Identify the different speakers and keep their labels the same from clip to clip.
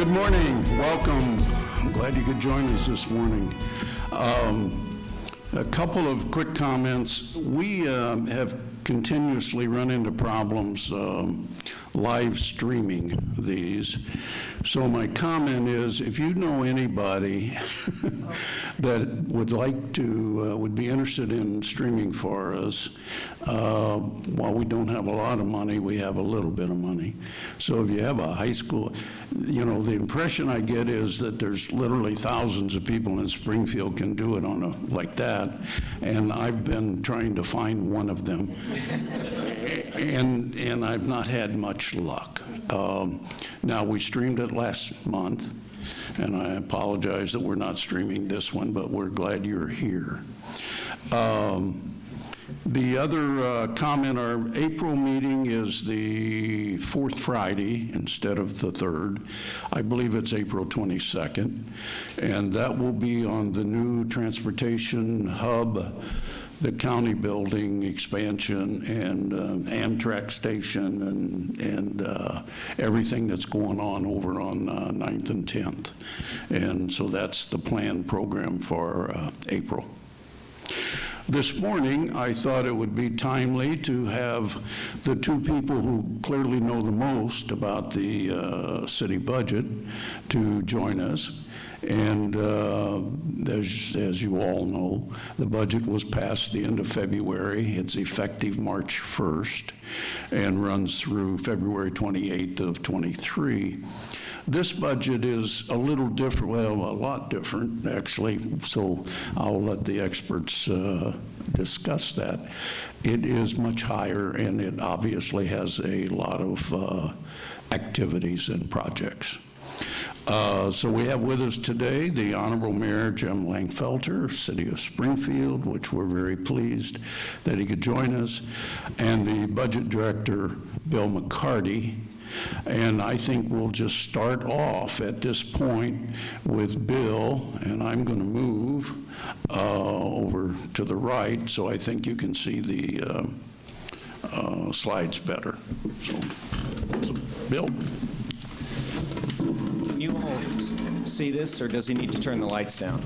Speaker 1: Good morning. Welcome. I'm glad you could join us this morning. A couple of quick comments. We have continuously run into problems live streaming these. So my comment is, if you know anybody that would like to, would be interested in streaming for us, while we don't have a lot of money, we have a little bit of money. So if you have a high school, you know, the impression I get is that there's literally thousands of people in Springfield can do it on a like that, and I've been trying to find one of them, and I've not had much luck. Now, we streamed it last month, and I apologize that we're not streaming this one, but we're glad you're here. The other comment, our April meeting is the fourth Friday instead of the third. I believe it's April 22nd, and that will be on the new transportation hub, the county building expansion, and Amtrak station, and everything that's going on over on 9th and 10th. And so that's the planned program for April. This morning, I thought it would be timely to have the two people who clearly know the most about the city budget to join us. And as you all know, the budget was passed the end of February. It's effective March 1st and runs through February 28th of 23. This budget is a little different, well, a lot different, actually, so I'll let the experts discuss that. It is much higher, and it obviously has a lot of activities and projects. So we have with us today the Honorable Mayor Jim Langfelder, City of Springfield, which we're very pleased that he could join us, and the Budget Director, Bill McCarty. And I think we'll just start off at this point with Bill, and I'm going to move over to the right so I think you can see the slides better. So Bill.
Speaker 2: Can you all see this, or does he need to turn the lights down?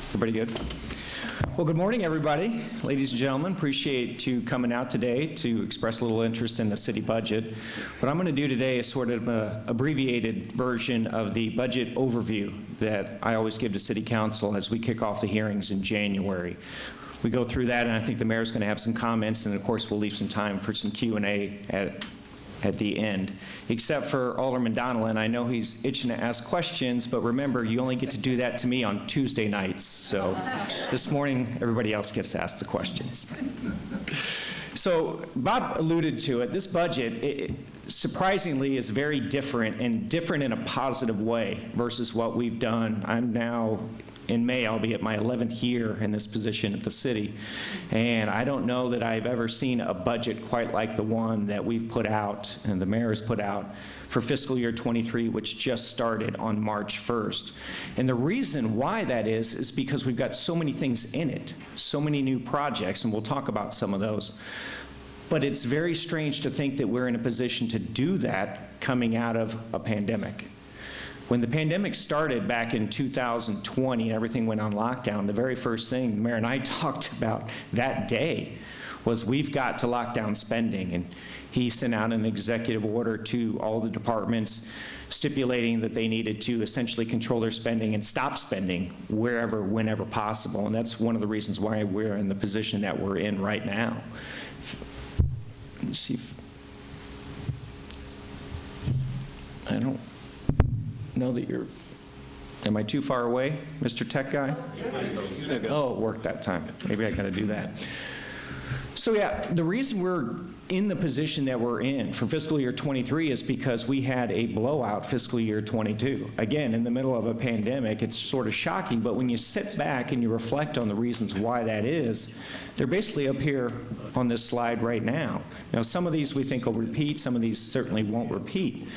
Speaker 2: Everybody good? Well, good morning, everybody. Ladies and gentlemen, appreciate you coming out today to express a little interest in the city budget. What I'm going to do today is sort of an abbreviated version of the budget overview that I always give to City Council as we kick off the hearings in January. We go through that, and I think the mayor's going to have some comments, and of course we'll leave some time for some Q&A at the end, except for Alderman Donilon. I know he's itching to ask questions, but remember, you only get to do that to me on Tuesday nights. So this morning, everybody else gets to ask the questions. So Bob alluded to it. This budget, surprisingly, is very different, and different in a positive way versus what we've done. I'm now, in May, I'll be at my 11th year in this position at the city, and I don't know that I've ever seen a budget quite like the one that we've put out and the mayor has put out for fiscal year 23, which just started on March 1st. And the reason why that is because we've got so many things in it, so many new projects, and we'll talk about some of those. But it's very strange to think that we're in a position to do that coming out of a pandemic. When the pandemic started back in 2020 and everything went on lockdown, the very first thing the mayor and I talked about that day was we've got to lock down spending. And he sent out an executive order to all the departments stipulating that they needed to essentially control their spending and stop spending wherever, whenever possible. And that's one of the reasons why we're in the position that we're in right now. Let me see if I don't know that you're, am I too far away, Mr. Tech Guy? Oh, it worked that time. Maybe I got to do that. So yeah, the reason we're in the position that we're in for fiscal year 23 is because we had a blowout fiscal year 22. Again, in the middle of a pandemic, it's sort of shocking, but when you sit back and you reflect on the reasons why that is, they're basically up here on this slide right now. Now, some of these we think will repeat, some of these certainly won't repeat.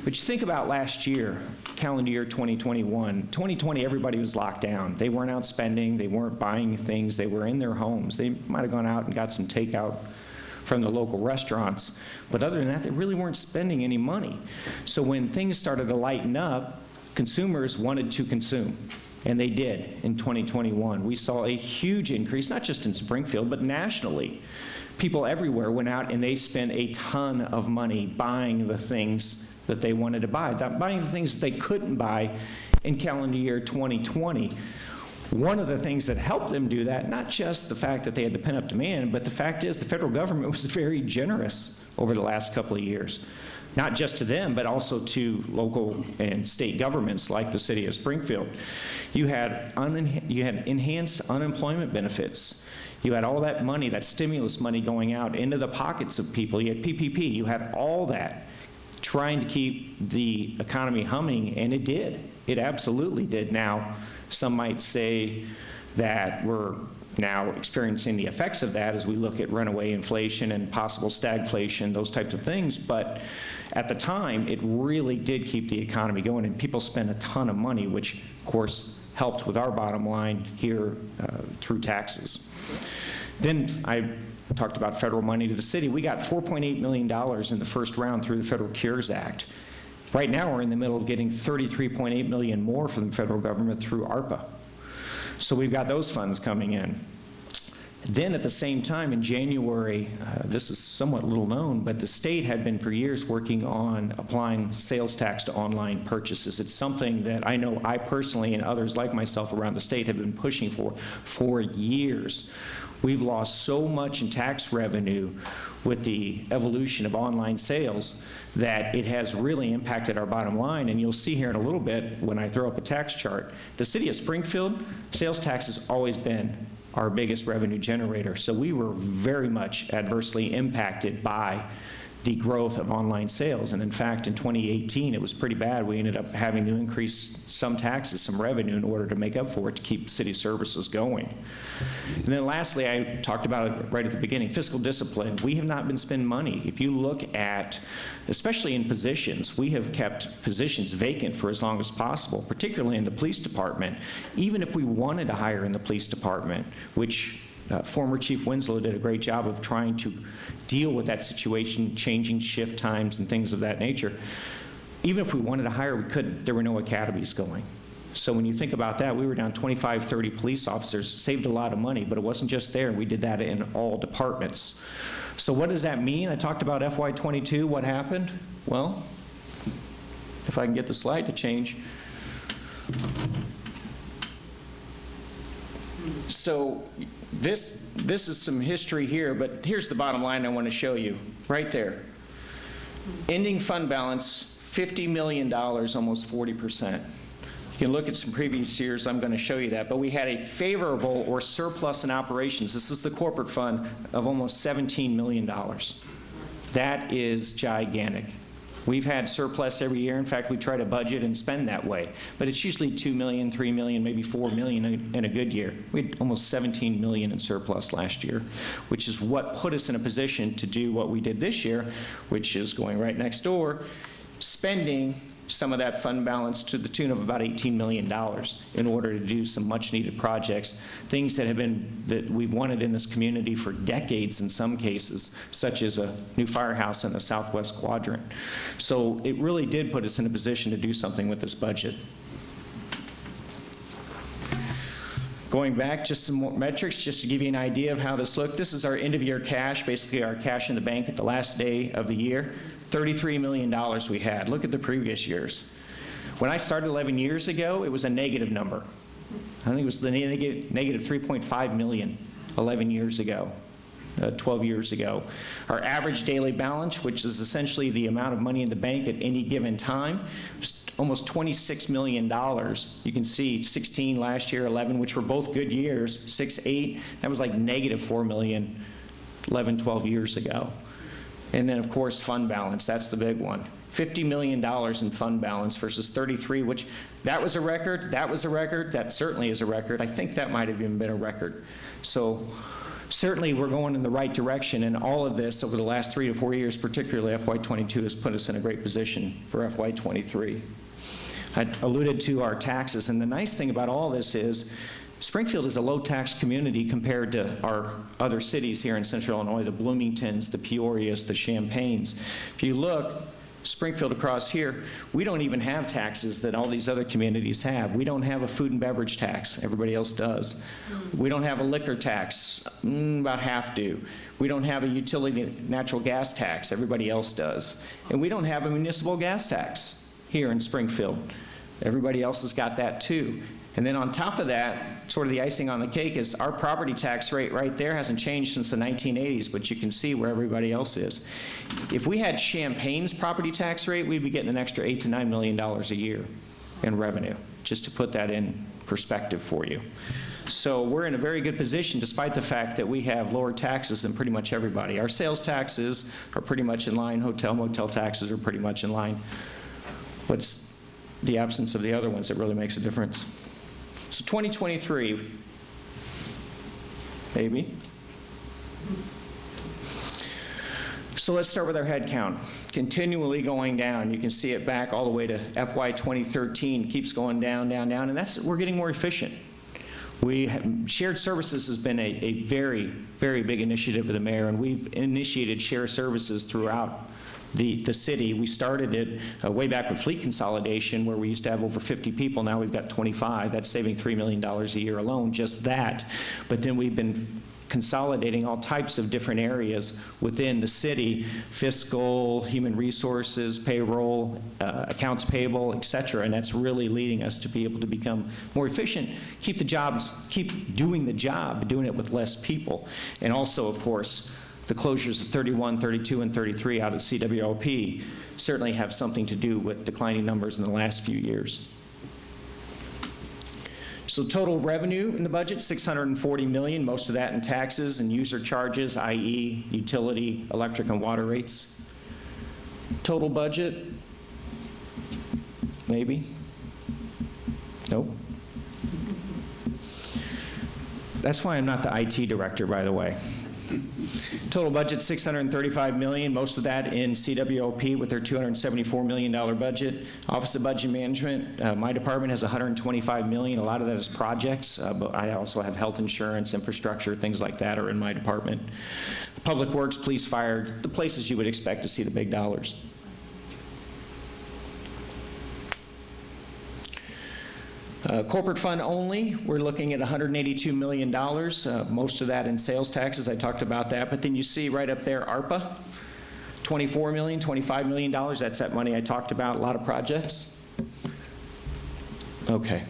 Speaker 2: But you think about last year, calendar year 2021, 2020, everybody was locked down. They weren't out spending, they weren't buying things, they were in their homes. They might have gone out and got some takeout from the local restaurants. But other than that, they really weren't spending any money. So when things started to lighten up, consumers wanted to consume. And they did in 2021. We saw a huge increase, not just in Springfield, but nationally. People everywhere went out and they spent a ton of money buying the things that they wanted to buy, buying the things that they couldn't buy in calendar year 2020. One of the things that helped them do that, not just the fact that they had the pent-up demand, but the fact is the federal government was very generous over the last couple of years. Not just to them, but also to local and state governments like the city of Springfield. You had enhanced unemployment benefits. You had all that money, that stimulus money going out into the pockets of people. You had PPP. You had all that trying to keep the economy humming, and it did. It absolutely did. Now, some might say that we're now experiencing the effects of that as we look at runaway inflation and possible stagflation, those types of things. But at the time, it really did keep the economy going, and people spent a ton of money, which, of course, helped with our bottom line here through taxes. Then I talked about federal money to the city. We got $4.8 million in the first round through the Federal Cures Act. Right now, we're in the middle of getting $33.8 million more from the federal government through ARPA. So we've got those funds coming in. Then at the same time in January, this is somewhat little known, but the state had been for years working on applying sales tax to online purchases. It's something that I know I personally and others like myself around the state have been pushing for years. We've lost so much in tax revenue with the evolution of online sales that it has really impacted our bottom line. And you'll see here in a little bit when I throw up a tax chart, the city of Springfield, sales tax has always been our biggest revenue generator. So we were very much adversely impacted by the growth of online sales. And in fact, in 2018, it was pretty bad. We ended up having to increase some taxes, some revenue in order to make up for it to keep city services going. And then lastly, I talked about it right at the beginning, fiscal discipline. We have not been spending money. If you look at, especially in positions, we have kept positions vacant for as long as possible, particularly in the police department. Even if we wanted to hire in the police department, which former Chief Winslow did a great job of trying to deal with that situation, changing shift times and things of that nature. Even if we wanted to hire, we couldn't. There were no academies going. So when you think about that, we were down 25, 30 police officers, saved a lot of money, but it wasn't just there. We did that in all departments. So what does that mean? I talked about FY22, what happened? Well, if I can get the slide to change. So this is some history here, but here's the bottom line I want to show you, right there. Ending fund balance, $50 million, almost 40%. You can look at some previous years, I'm going to show you that, but we had a favorable or surplus in operations, this is the corporate fund, of almost $17 million. That is gigantic. We've had surplus every year. In fact, we try to budget and spend that way. But it's usually $2 million, $3 million, maybe $4 million in a good year. We had almost $17 million in surplus last year, which is what put us in a position to do what we did this year, which is going right next door, spending some of that fund balance to the tune of about $18 million in order to do some much needed projects, things that we've wanted in this community for decades in some cases, such as a new firehouse in the southwest quadrant. So it really did put us in a position to do something with this budget. Going back, just some more metrics, just to give you an idea of how this looked. This is our end of year cash, basically our cash in the bank at the last day of the year. $33 million we had. Look at the previous years. When I started 11 years ago, it was a negative number. I think it was the negative 3.5 million 11 years ago, 12 years ago. Our average daily balance, which is essentially the amount of money in the bank at any given time, was almost $26 million. You can see 16 last year, 11, which were both good years, 6, 8. That was like negative 4 million 11, 12 years ago. And then, of course, fund balance, that's the big one. $50 million in fund balance versus 33, which that was a record, that certainly is a record. I think that might have even been a record. So certainly we're going in the right direction, and all of this over the last 3 to 4 years, particularly FY22, has put us in a great position for FY23. I alluded to our taxes, and the nice thing about all this is Springfield is a low-tax community compared to our other cities here in Central Illinois, the Bloomingtons, the Peorias, the Champagnes. If you look, Springfield across here, we don't even have taxes that all these other communities have. We don't have a food and beverage tax. Everybody else does. We don't have a liquor tax. About half do. We don't have a utility natural gas tax. Everybody else does. And we don't have a municipal gas tax here in Springfield. Everybody else has got that too. And then on top of that, sort of the icing on the cake is our property tax rate right there hasn't changed since the 1980s, but you can see where everybody else is. If we had Champagne's property tax rate, we'd be getting an extra $8 to $9 million a year in revenue, just to put that in perspective for you. So we're in a very good position despite the fact that we have lower taxes than pretty much everybody. Our sales taxes are pretty much in line. Hotel, motel taxes are pretty much in line. But it's the absence of the other ones that really makes a difference. So 2023, maybe. So let's start with our head count. Continually going down. You can see it back all the way to FY2013. Keeps going down, down, down, and we're getting more efficient. Shared services has been a very, very big initiative of the mayor, and we've initiated shared services throughout the city. We started it way back with fleet consolidation, where we used to have over 50 people. Now we've got 25. That's saving $3 million a year alone, just that. But then we've been consolidating all types of different areas within the city: fiscal, human resources, payroll, accounts payable, et cetera. And that's really leading us to be able to become more efficient, keep doing the job, doing it with less people. And also, of course, the closures of 31, 32, and 33 out of CWLP certainly have something to do with declining numbers in the last few years. So total revenue in the budget, $640 million, most of that in taxes and user charges, i.e. utility, electric, and water rates. Total budget, maybe? Nope. That's why I'm not the IT director, by the way. Total budget, $635 million, most of that in CWLP with their $274 million budget. Office of Budget Management, my department has $125 million. A lot of that is projects, but I also have health insurance, infrastructure, things like that are in my department. Public Works, Police, Fire, the places you would expect to see the big dollars. Corporate fund only, we're looking at $182 million, most of that in sales taxes. I talked about that. But then you see right up there, ARPA, $24 million, $25 million. That's that money I talked about, a lot of projects. Okay.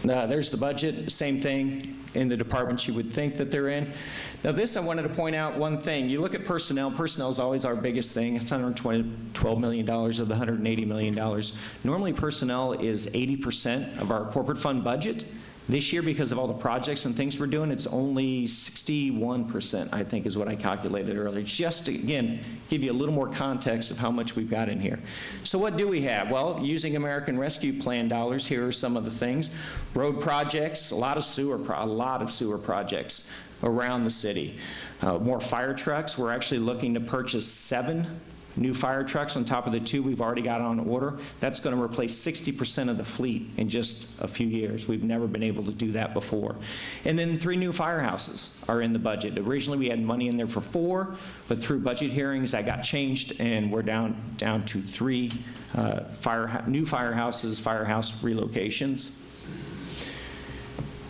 Speaker 2: There's the budget, same thing in the departments you would think that they're in. Now this, I wanted to point out one thing. You look at personnel. Personnel is always our biggest thing. It's $112 million of the $180 million. Normally personnel is 80% of our corporate fund budget. This year, because of all the projects and things we're doing, it's only 61%, I think, is what I calculated earlier. Just to, again, give you a little more context of how much we've got in here. So what do we have? Well, using American Rescue Plan dollars, here are some of the things. Road projects, a lot of sewer projects around the city. More fire trucks. We're actually looking to purchase 7 new fire trucks on top of the 2 we've already got on order. That's going to replace 60% of the fleet in just a few years. We've never been able to do that before. And then 3 new firehouses are in the budget. Originally we had money in there for 4, but through budget hearings that got changed, and we're down to 3 new firehouses, firehouse relocations.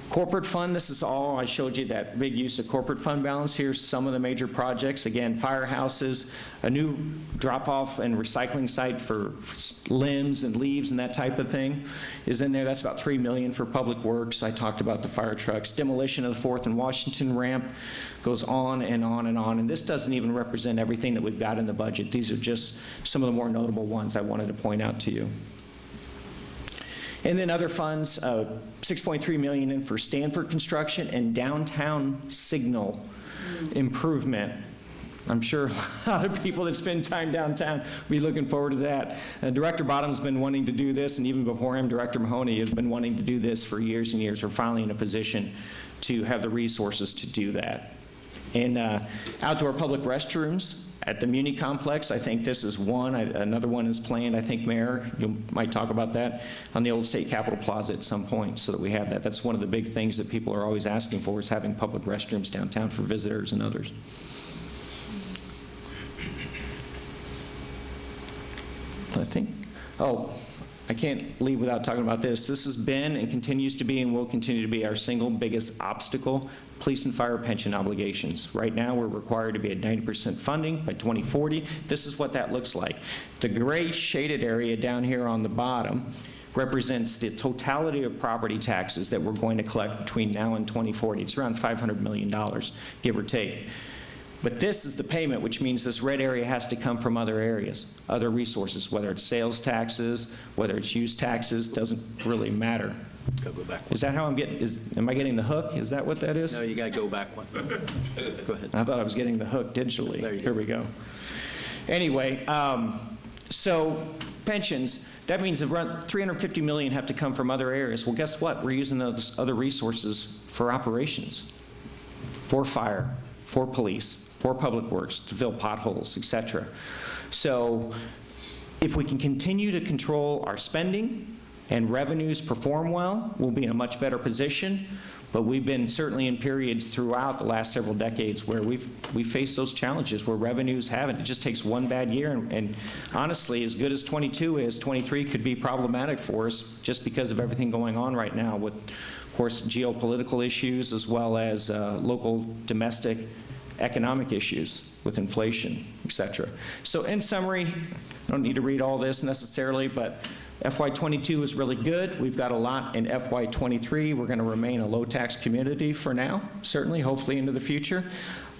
Speaker 2: Corporate fund, this is all, I showed you that big use of corporate fund balance. Here's some of the major projects. Again, firehouses, a new drop-off and recycling site for limbs and leaves and that type of thing is in there. That's about $3 million for Public Works. I talked about the fire trucks. Demolition of the 4th and Washington ramp goes on and on and on. And this doesn't even represent everything that we've got in the budget. These are just some of the more notable ones I wanted to point out to you. And then other funds, $6.3 million in for Stanford construction and downtown signal improvement. I'm sure a lot of people that spend time downtown will be looking forward to that. Director Bottom's been wanting to do this, and even before him, Director Mahoney has been wanting to do this for years and years. We're finally in a position to have the resources to do that. And outdoor public restrooms, At the Muni Complex, I think this is one. Another one is planned, I think, Mayor, you might talk about that, on the old State Capitol Plaza at some point so that we have that. That's one of the big things that people are always asking for, is having public restrooms downtown for visitors and others. I think, I can't leave without talking about this. This has been and continues to be and will continue to be our single biggest obstacle: police and fire pension obligations. Right now, we're required to be at 90% funding by 2040. This is what that looks like. The gray shaded area down here on the bottom represents the totality of property taxes that we're going to collect between now and 2040. It's around $500 million, give or take. But this is the payment, which means this red area has to come from other areas, other resources, whether it's sales taxes, whether it's use taxes, doesn't really matter.
Speaker 3: Go back one.
Speaker 2: Is that how I'm getting, am I getting the hook? Is that what that is?
Speaker 3: No, you got to go back one. Go ahead.
Speaker 2: I thought I was getting the hook digitally.
Speaker 3: There you go.
Speaker 2: Here we go. Anyway, so pensions, that means around $350 million have to come from other areas. Well, guess what? We're using those other resources for operations, for fire, for police, for public works, to fill potholes, et cetera. So if we can continue to control our spending and revenues perform well, we'll be in a much better position. But we've been certainly in periods throughout the last several decades where we've faced those challenges where revenues haven't. It just takes one bad year, and honestly, as good as 22 is, 23 could be problematic for us just because of everything going on right now with, of course, geopolitical issues as well as local domestic economic issues with inflation, et cetera. So in summary, I don't need to read all this necessarily, but FY22 is really good. We've got a lot in FY23. We're going to remain a low-tax community for now, certainly, hopefully into the future.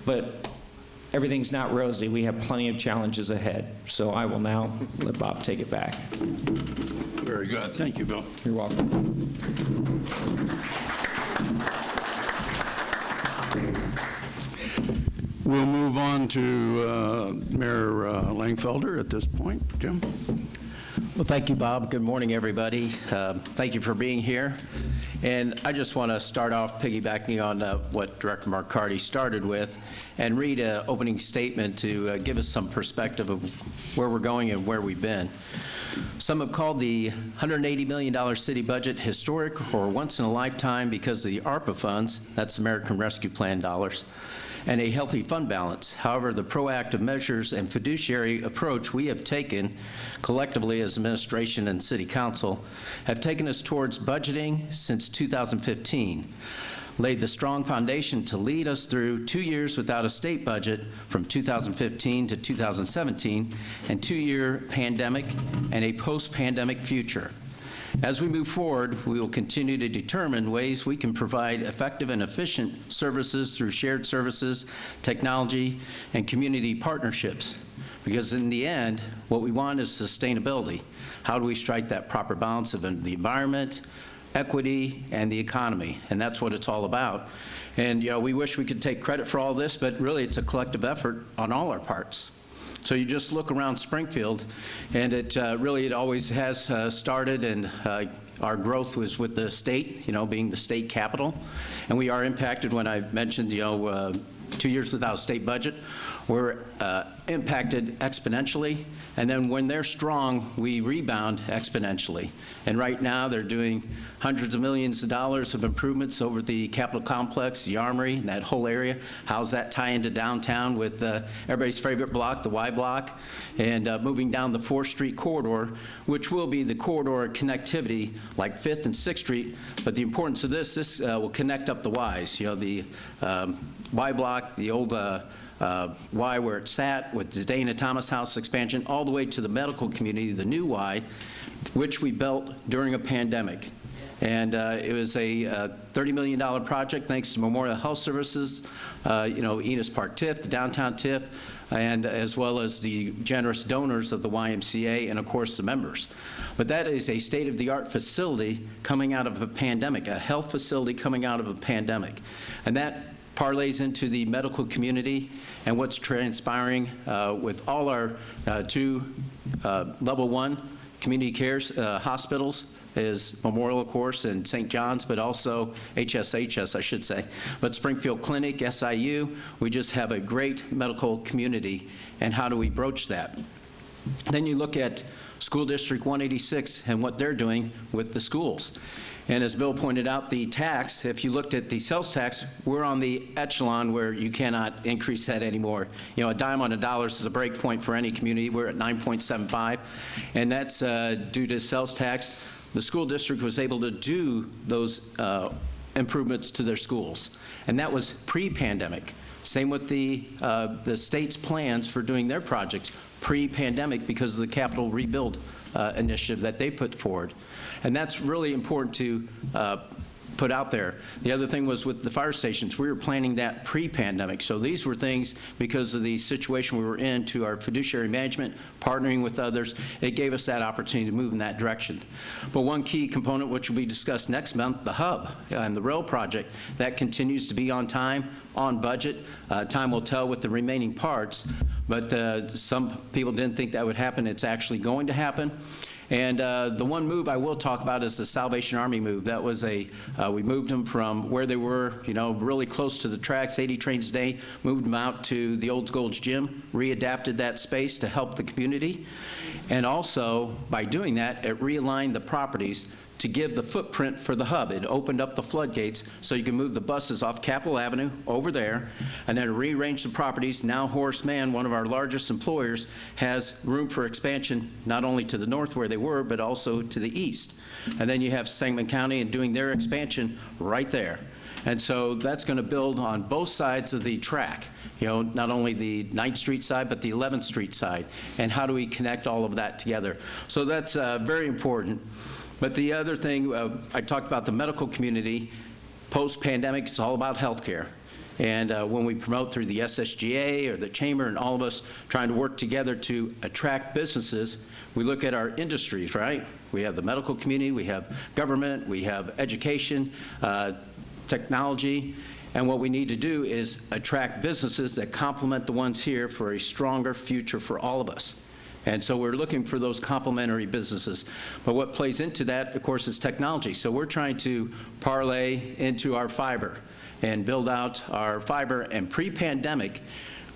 Speaker 2: But everything's not rosy. We have plenty of challenges ahead. So I will now let Bob take it back.
Speaker 1: Very good. Thank you, Bill.
Speaker 2: You're welcome.
Speaker 1: We'll move on to Mayor Langfelder at this point. Jim?
Speaker 3: Well, thank you, Bob. Good morning, everybody. Thank you for being here. And I just want to start off piggybacking on what Director McCarty started with and read an opening statement to give us some perspective of where we're going and where we've been. Some have called the $180 million city budget historic or once in a lifetime because of the ARPA funds, that's American Rescue Plan dollars, and a healthy fund balance. However, the proactive measures and fiduciary approach we have taken collectively as administration and city council have taken us towards budgeting since 2015, laid the strong foundation to lead us through 2 years without a state budget from 2015 to 2017, and 2-year pandemic and a post-pandemic future. As we move forward, we will continue to determine ways we can provide effective and efficient services through shared services, technology, and community partnerships. Because in the end, what we want is sustainability. How do we strike that proper balance of the environment, equity, and the economy? And that's what it's all about. And we wish we could take credit for all this, but really it's a collective effort on all our parts. So you just look around Springfield, and it always has started, and our growth was with the state, being the state capital. And we are impacted when I mentioned, 2 years without a state budget. We're impacted exponentially, and then when they're strong, we rebound exponentially. And right now, they're doing hundreds of millions of dollars of improvements over the Capitol Complex, the Armory, and that whole area. How's that tie into downtown with everybody's favorite block, the Y block, and moving down the 4th Street corridor, which will be the corridor connectivity like 5th and 6th Street. But the importance of this will connect up the Ys. The Y block, the old Y where it sat with the Dana Thomas House expansion, all the way to the medical community, the new Y, which we built during a pandemic. And it was a $30 million project thanks to Memorial Health Services, Enos Park TIF, the downtown TIF, and as well as the generous donors of the YMCA and, of course, the members. But that is a state-of-the-art facility coming out of a pandemic, a health facility coming out of a pandemic. And that parlays into the medical community and what's transpiring with all our level 1 community cares, hospitals is Memorial, of course, and St. John's, but also HSHS, I should say. But Springfield Clinic, SIU, we just have a great medical community, and how do we broach that? Then you look at School District 186 and what they're doing with the schools. And as Bill pointed out, the tax, if you looked at the sales tax, we're on the echelon where you cannot increase that anymore. You know, a dime on a dollar is the break point for any community. We're at 9.75, and that's due to sales tax. The school district was able to do those improvements to their schools, and that was pre-pandemic. Same with the state's plans for doing their projects pre-pandemic because of the capital rebuild initiative that they put forward. And that's really important to put out there. The other thing was with the fire stations. We were planning that pre-pandemic. So these were things, because of the situation we were in, to our fiduciary management, partnering with others, it gave us that opportunity to move in that direction. But one key component, which will be discussed next month, the hub and the rail project, that continues to be on time, on budget. Time will tell with the remaining parts, but some people didn't think that would happen. It's actually going to happen. And the one move I will talk about is the Salvation Army move. That was we moved them from where they were, you know, really close to the tracks, 80 trains a day, moved them out to the Old Gold's Gym, readapted that space to help the community. And also, by doing that, it realigned the properties to give the footprint for the hub. It opened up the floodgates so you can move the buses off Capitol Avenue over there, and then rearrange the properties. Now Horace Mann, one of our largest employers, has room for expansion not only to the north where they were, but also to the east. And then you have Sangamon County and doing their expansion right there. And so that's going to build on both sides of the track, you know, not only the 9th Street side, but the 11th Street side. And how do we connect all of that together? So that's very important. But the other thing, I talked about the medical community. Post-pandemic, it's all about healthcare. And when we promote through the SSGA or the chamber and all of us trying to work together to attract businesses, we look at our industries, right? We have the medical community, we have government, we have education, technology. And what we need to do is attract businesses that complement the ones here for a stronger future for all of us. And so we're looking for those complementary businesses. But what plays into that, of course, is technology. So we're trying to parlay into our fiber and build out our fiber. And pre-pandemic,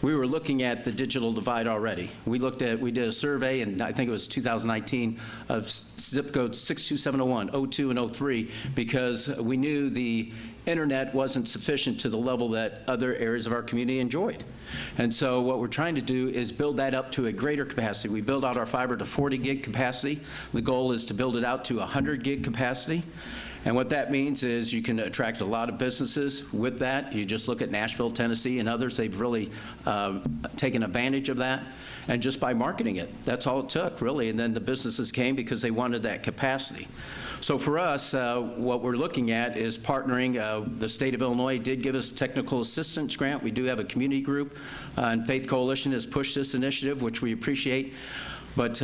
Speaker 3: we were looking at the digital divide already. We did a survey, and I think it was 2019, of zip codes 62701, 02, and 03, because we knew the internet wasn't sufficient to the level that other areas of our community enjoyed. And so what we're trying to do is build that up to a greater capacity. We build out our fiber to 40 gig capacity. The goal is to build it out to 100 gig capacity. And what that means is you can attract a lot of businesses with that. You just look at Nashville, Tennessee, and others. They've really taken advantage of that. And just by marketing it, that's all it took, really. And then the businesses came because they wanted that capacity. So for us, what we're looking at is partnering. The state of Illinois did give us a technical assistance grant. We do have a community group, and Faith Coalition has pushed this initiative, which we appreciate. But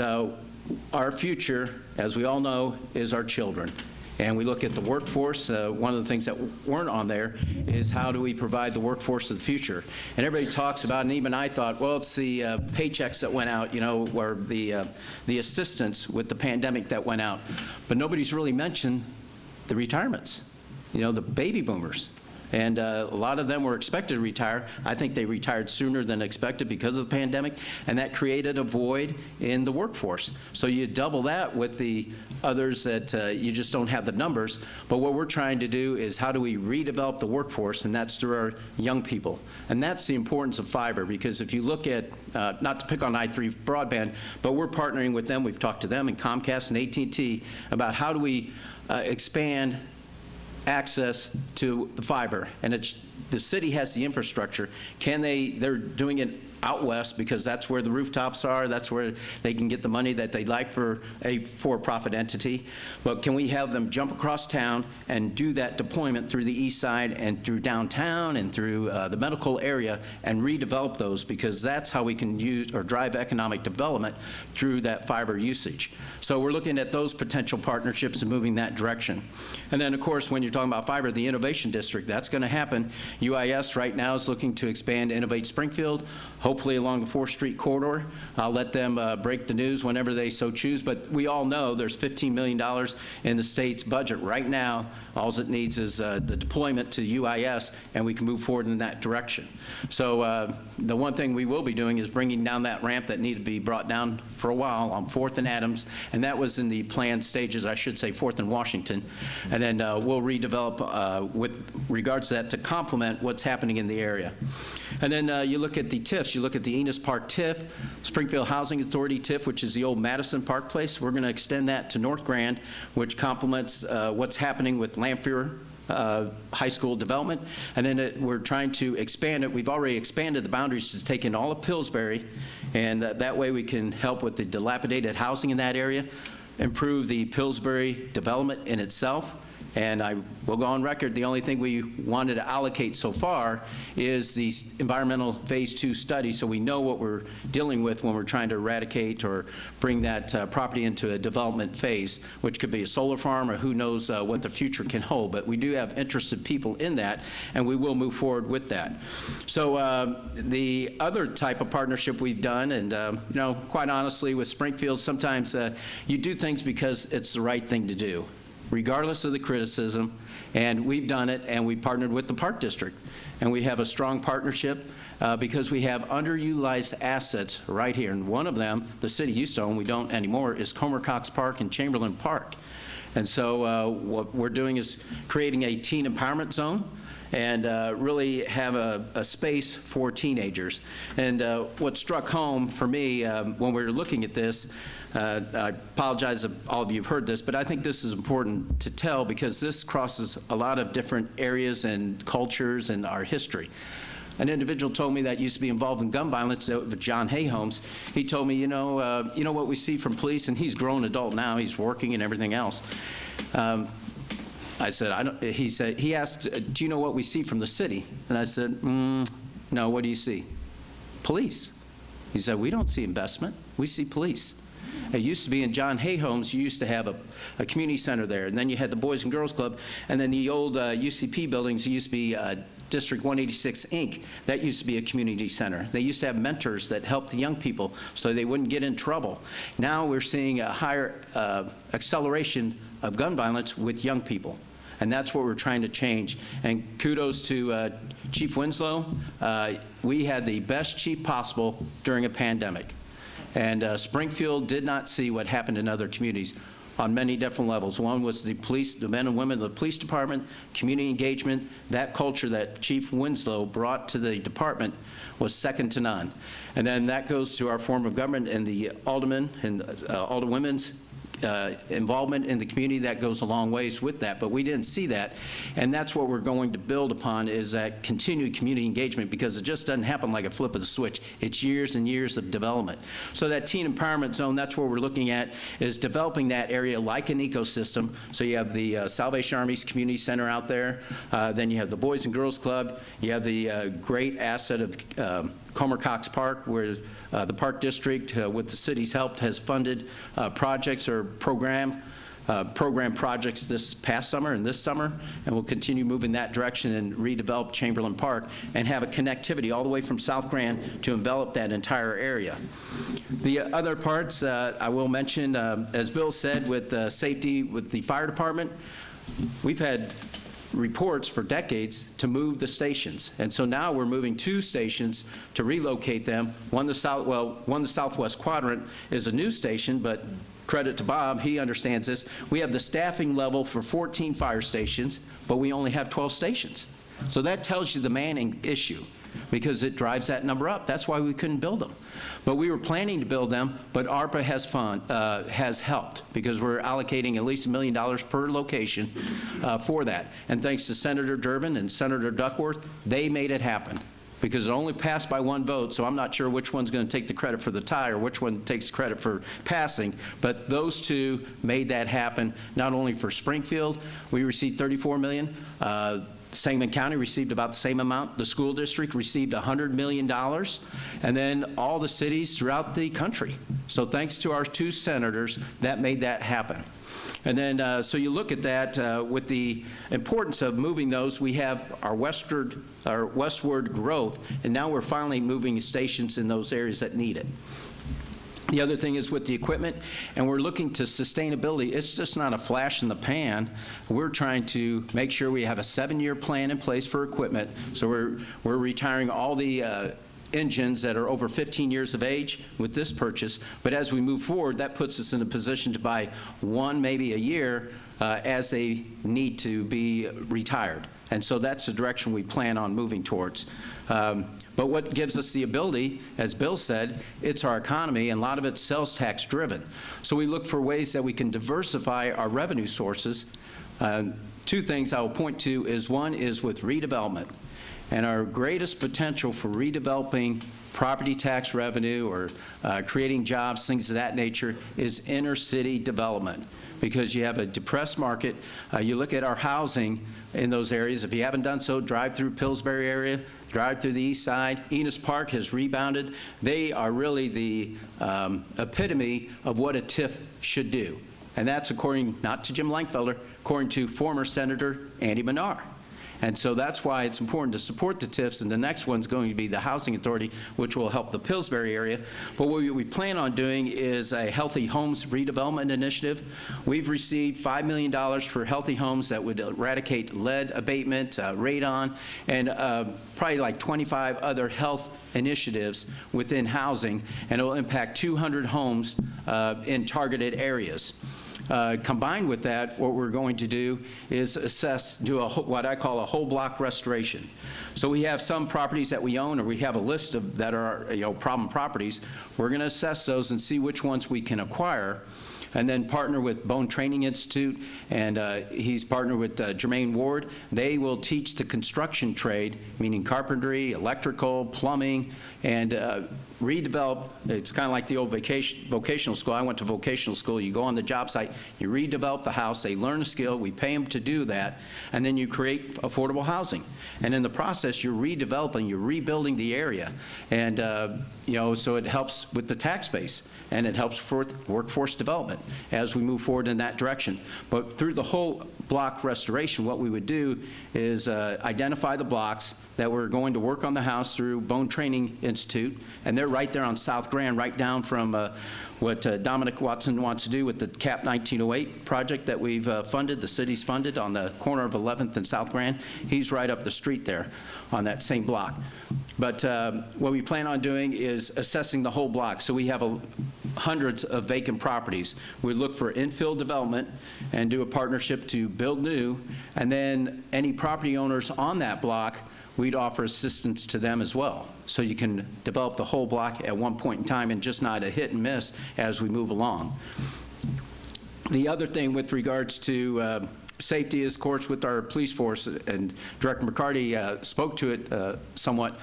Speaker 3: our future, as we all know, is our children. And we look at the workforce. One of the things that weren't on there is how do we provide the workforce of the future? And everybody talks about, and even I thought, well, it's the paychecks that went out, you know, or the assistance with the pandemic that went out. But nobody's really mentioned the retirements, you know, the baby boomers. And a lot of them were expected to retire. I think they retired sooner than expected because of the pandemic, and that created a void in the workforce. So you double that with the others that you just don't have the numbers. But what we're trying to do is how do we redevelop the workforce, and that's through our young people. And that's the importance of fiber, because if you look at, not to pick on I3 broadband, but we're partnering with them. We've talked to them and Comcast and AT&T about how do we expand access to the fiber. And the city has the infrastructure. They're doing it out west because that's where the rooftops are, that's where they can get the money that they'd like for a for-profit entity. But can we have them jump across town and do that deployment through the east side and through downtown and through the medical area and redevelop those, because that's how we can use or drive economic development through that fiber usage. So we're looking at those potential partnerships and moving that direction. And then, of course, when you're talking about fiber, the Innovation District, that's going to happen. UIS right now is looking to expand Innovate Springfield. hopefully along the 4th Street corridor. I'll let them break the news whenever they so choose, but we all know there's $15 million in the state's budget right now. All it needs is the deployment to UIS, and we can move forward in that direction. So the one thing we will be doing is bringing down that ramp that needed to be brought down for a while on 4th and Adams, and that was in the planned stages, I should say 4th and Washington. And then we'll redevelop with regards to that to complement what's happening in the area. And then you look at the TIFs. You look at the Enos Park TIF, Springfield Housing Authority TIF, which is the old Madison Park Place. We're going to extend that to North Grand, which complements what's happening with Langfelder high school development. And then we're trying to expand it. We've already expanded the boundaries to take in all of Pillsbury, and that way we can help with the dilapidated housing in that area, improve the Pillsbury development in itself. And I will go on record, the only thing we wanted to allocate so far is the environmental phase 2 study, so we know what we're dealing with when we're trying to eradicate or bring that property into a development phase, which could be a solar farm or who knows what the future can hold. But we do have interested people in that, and we will move forward with that. So the other type of partnership we've done, and you know, quite honestly with Springfield, sometimes you do things because it's the right thing to do, regardless of the criticism, and we've done it, and we partnered with the Park District. And we have a strong partnership because we have underutilized assets right here. And one of them, the city used to own, we don't anymore, is Comer Cox Park and Chamberlain Park. And so what we're doing is creating a teen empowerment zone and really have a space for teenagers. And what struck home for me when we were looking at this, I apologize if all of you have heard this, but I think this is important to tell because this crosses a lot of different areas and cultures and our history. An individual told me that used to be involved in gun violence with John Hay Homes. He told me, you know what we see from police, and he's a grown adult now, he's working and everything else. I said, he asked, do you know what we see from the city? And I said, no, what do you see? Police. He said, we don't see investment, we see police. It used to be in John Hay Homes, you used to have a community center there, and then you had the Boys and Girls Club, and then the old UCP buildings used to be District 186 Inc. That used to be a community center. They used to have mentors that helped the young people so they wouldn't get in trouble. Now we're seeing a higher acceleration of gun violence with young people. And that's what we're trying to change. And kudos to Chief Winslow. We had the best chief possible during a pandemic. And Springfield did not see what happened in other communities on many different levels. One was the police, the men and women of the police department, community engagement. That culture that Chief Winslow brought to the department was second to none. And then that goes to our form of government and the aldermen and alderwomen's involvement in the community. That goes a long ways with that, but we didn't see that. And that's what we're going to build upon, is that continued community engagement, because it just doesn't happen like a flip of the switch. It's years and years of development. So that teen empowerment zone, that's what we're looking at, is developing that area like an ecosystem. So you have the Salvation Army's community center out there, then you have the Boys and Girls Club, you have the great asset of Comer Cox Park, where the Park District, with the city's help, has funded projects or program projects this past summer and this summer, and we'll continue moving that direction and redevelop Chamberlain Park and have a connectivity all the way from South Grand to envelop that entire area. The other parts I will mention, as Bill said, with safety with the fire department, we've had reports for decades to move the stations, and so now we're moving 2 stations to relocate them. One the southwest quadrant is a new station, but credit to Bob, he understands this. We have the staffing level for 14 fire stations, but we only have 12 stations. So that tells you the manning issue, because it drives that number up. That's why we couldn't build them. But we were planning to build them, but ARPA has helped, because we're allocating at least $1 million per location for that. And thanks to Senator Durbin and Senator Duckworth, they made it happen, because it only passed by 1 vote, so I'm not sure which one's going to take the credit for the tie or which one takes credit for passing, but those 2 made that happen, not only for Springfield. We received $34 million. Sangamon County received about the same amount. The school district received $100 million, and then all the cities throughout the country. So thanks to our 2 senators, that made that happen. And then, so you look at that with the importance of moving those. We have our westward growth, and now we're finally moving stations in those areas that need it. The other thing is with the equipment, and we're looking to sustainability. It's just not a flash in the pan. We're trying to make sure we have a 7-year plan in place for equipment. So we're retiring all the engines that are over 15 years of age with this purchase. But as we move forward, that puts us in a position to buy one, maybe a year, as they need to be retired. And so that's the direction we plan on moving towards. But what gives us the ability, as Bill said, it's our economy, and a lot of it's sales tax driven. So we look for ways that we can diversify our revenue sources. Two things I will point to is one is with redevelopment. And our greatest potential for redeveloping property tax revenue or creating jobs, things of that nature, is inner city development. Because you have a depressed market. You look at our housing in those areas. If you haven't done so, drive through Pillsbury area, drive through the east side. Enos Park has rebounded. They are really the epitome of what a TIF should do. And that's according, not to Jim Langfelder, according to former Senator Andy Menard. And so that's why it's important to support the TIFs, and the next one's going to be the Housing Authority, which will help the Pillsbury area. But what we plan on doing is a Healthy Homes Redevelopment Initiative. We've received $5 million for healthy homes that would eradicate lead abatement, radon, and probably like 25 other health initiatives within housing, and it will impact 200 homes in targeted areas. Combined with that, what we're going to do is do what I call a whole block restoration. So we have some properties that we own, or we have a list of that are problem properties. We're going to assess those and see which ones we can acquire, and then partner with Bone Training Institute, and he's partnered with Jermaine Ward. They will teach the construction trade, meaning carpentry, electrical, plumbing, and redevelop. It's kind of like the old vocational school. I went to vocational school. You go on the job site, you redevelop the house, they learn a skill, we pay them to do that, and then you create affordable housing. And in the process, you're redeveloping, you're rebuilding the area. And so it helps with the tax base, and it helps for workforce development as we move forward in that direction. But through the whole block restoration, what we would do is identify the blocks that we're going to work on the house through Bone Training Institute, and they're right there on South Grand, right down from what Dominic Watson wants to do with the CAP 1908 project that we've funded, the city's funded on the corner of 11th and South Grand. He's right up the street there on that same block. But what we plan on doing is assessing the whole block. So we have hundreds of vacant properties. We look for infill development and do a partnership to build new, and then any property owners on that block, we'd offer assistance to them as well. So you can develop the whole block at one point in time and just not a hit and miss as we move along. The other thing with regards to safety is, of course, with our police force, and Director McCarty spoke to it somewhat,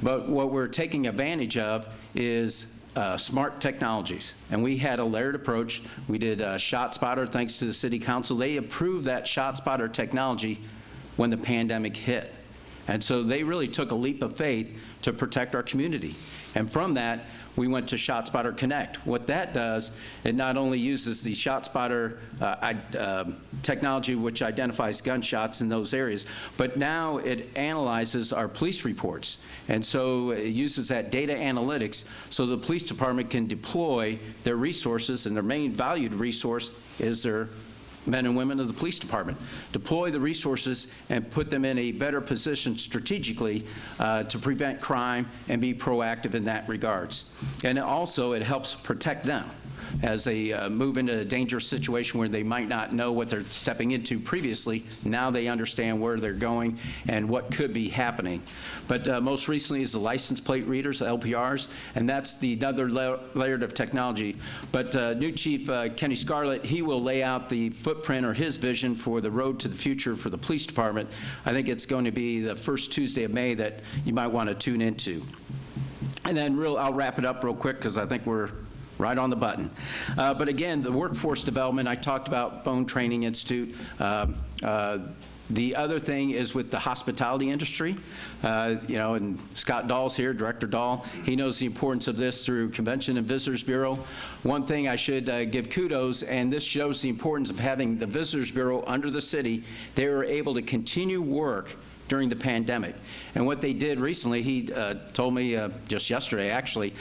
Speaker 3: but what we're taking advantage of is smart technologies. And we had a layered approach. We did ShotSpotter, thanks to the City Council. They approved that ShotSpotter technology when the pandemic hit. And so they really took a leap of faith to protect our community. And from that, we went to ShotSpotter Connect. What that does, it not only uses the ShotSpotter technology, which identifies gunshots in those areas, but now it analyzes our police reports. And so it uses that data analytics so the police department can deploy their resources, and their main valued resource is their men and women of the police department. Deploy the resources and put them in a better position strategically to prevent crime and be proactive in that regards. And also it helps protect them as they move into a dangerous situation where they might not know what they're stepping into previously. Now they understand where they're going and what could be happening. But most recently is the license plate readers, the LPRs, and that's the other layer of technology. But new Chief Kenny Scarlett, he will lay out the footprint or his vision for the road to the future for the police department. I think it's going to be the first Tuesday of May that you might want to tune into. And then I'll wrap it up real quick because I think we're right on the button. But again, the workforce development, I talked about Bone Training Institute. The other thing is with the hospitality industry, and Scott Dahl's here, Director Dahl. He knows the importance of this through Convention and Visitors Bureau. One thing I should give kudos, and this shows the importance of having the Visitors Bureau under the city. They were able to continue work during the pandemic. And what they did recently, he told me just yesterday, actually,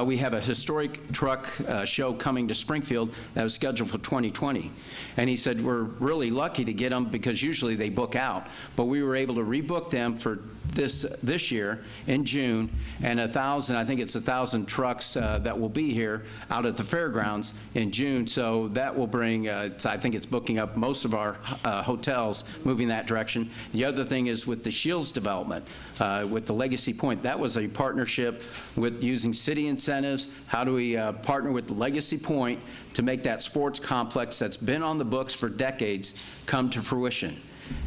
Speaker 3: we have a historic truck show coming to Springfield that was scheduled for 2020. And he said, we're really lucky to get them because usually they book out. But we were able to rebook them for this year in June, and 1,000, I think it's 1,000 trucks that will be here out at the fairgrounds in June. So that will bring, I think it's booking up most of our hotels, moving that direction. The other thing is with the Shields development, with the Legacy Point. That was a partnership with using city incentives. How do we partner with the Legacy Point to make that sports complex that's been on the books for decades come to fruition?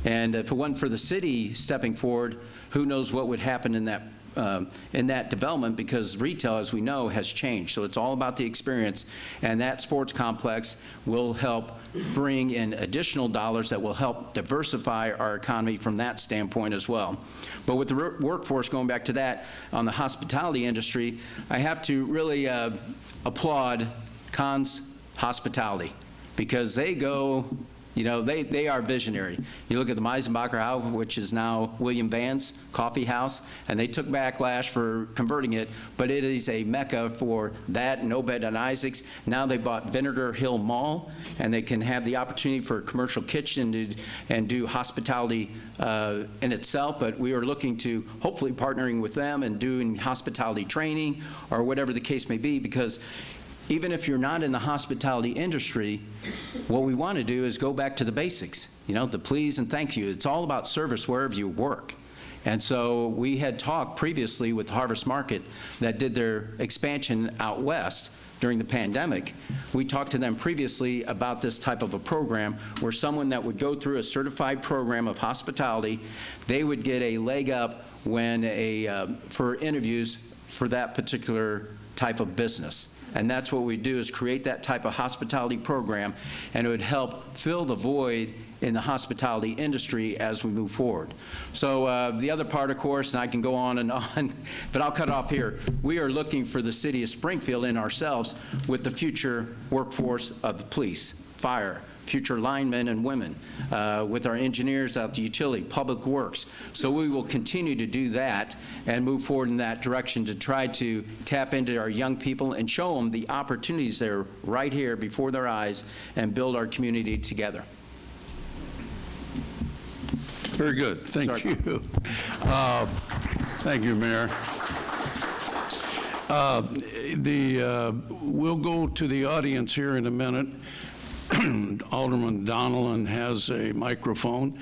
Speaker 3: And if it wasn't for the city stepping forward, who knows what would happen in that development, because retail, as we know, has changed. So it's all about the experience, and that sports complex will help bring in additional dollars that will help diversify our economy from that standpoint as well. But with the workforce, going back to that, on the hospitality industry, I have to really applaud Conn's Hospitality, because they go, they are visionary. You look at the Meisenbacher House, which is now William Vance Coffee House, and they took backlash for converting it, but it is a mecca for that and Obed and Isaacs. Now they bought Vinegar Hill Mall, and they can have the opportunity for a commercial kitchen and do hospitality in itself, but we are looking to hopefully partnering with them and doing hospitality training or whatever the case may be, because even if you're not in the hospitality industry, what we want to do is go back to the basics, the please and thank you. It's all about service wherever you work. And so we had talked previously with Harvest Market that did their expansion out west during the pandemic. We talked to them previously about this type of a program where someone that would go through a certified program of hospitality, they would get a leg up when for interviews for that particular type of business. And that's what we do, is create that type of hospitality program, and it would help fill the void in the hospitality industry as we move forward. So the other part, of course, and I can go on and on, but I'll cut off here. We are looking for the city of Springfield and ourselves with the future workforce of the police, fire, future linemen and women, with our engineers out the utility, public works. So we will continue to do that and move forward in that direction to try to tap into our young people and show them the opportunities that are right here before their eyes and build our community together.
Speaker 1: Very good. Thank you. Thank you, Mayor. We'll go to the audience here in a minute. Alderman Donnellan has a microphone.